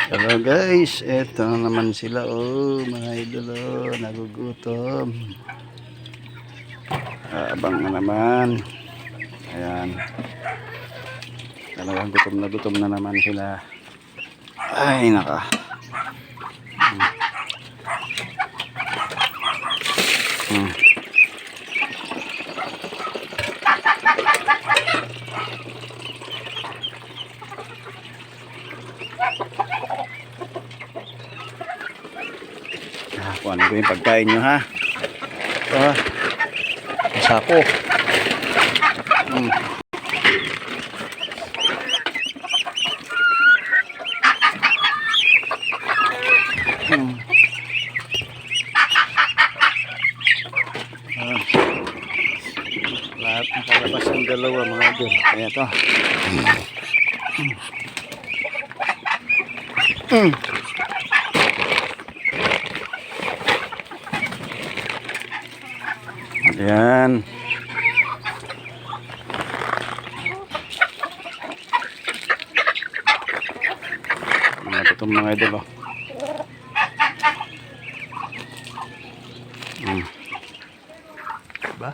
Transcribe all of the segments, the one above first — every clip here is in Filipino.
Hello guys, eto na naman sila mga idol nagugutom. Abang na naman. Ayan. Talagang gutom na naman sila. Ay naka. Kuhanin ko yung pagkain nyo ha. Ito ha. Masako. Lahat nakalabas ang dalawa mga idol. Kaya ito. Ayan. Matutong mga idol Diba?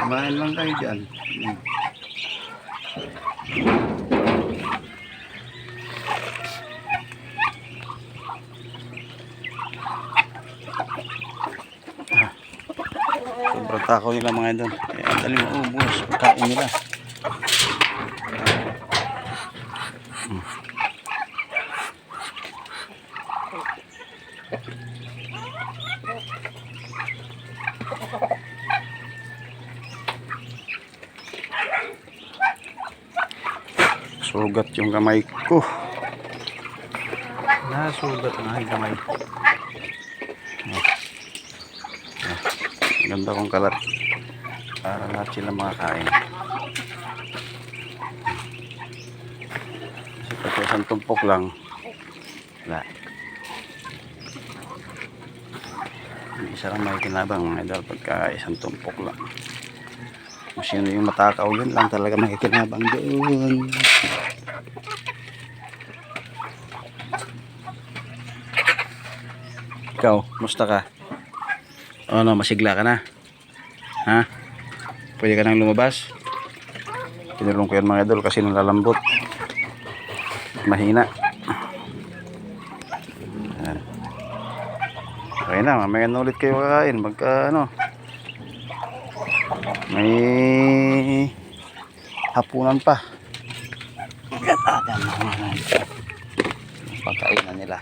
Kumain lang kayo dyan. Sobrang takaw nila mga idol. Ang dali maubos. Pagkain nila. Sugat yung kamay ko. Nasugat ang aking kamay. Ganda kong kalat. Para lahat sila makakain. Kasi pag isang tumpok lang, wala. Isa lang may kinabang mga idol pagka isang tumpok lang. Kung sino yung matakaw yun lang talaga makikinabang doon. Ikaw, musta ka? Ano, masigla ka na? Ha? Pwede ka nang lumabas? Pinulong ko yan mga idol kasi nalalambot. Mahina. Okay na, mamaya na ulit kayo kakain. Magka ano, may hapunan pa. Pagkainan nila.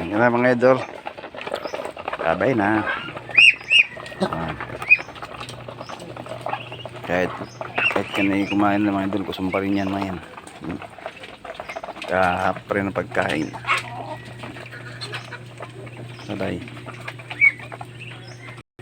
Yan na mga idol. Sabay na. Kahit ka na kumain na mga idol, kusong pa rin yan mga yan. Kahap pa rin ang pagkain. Sabay.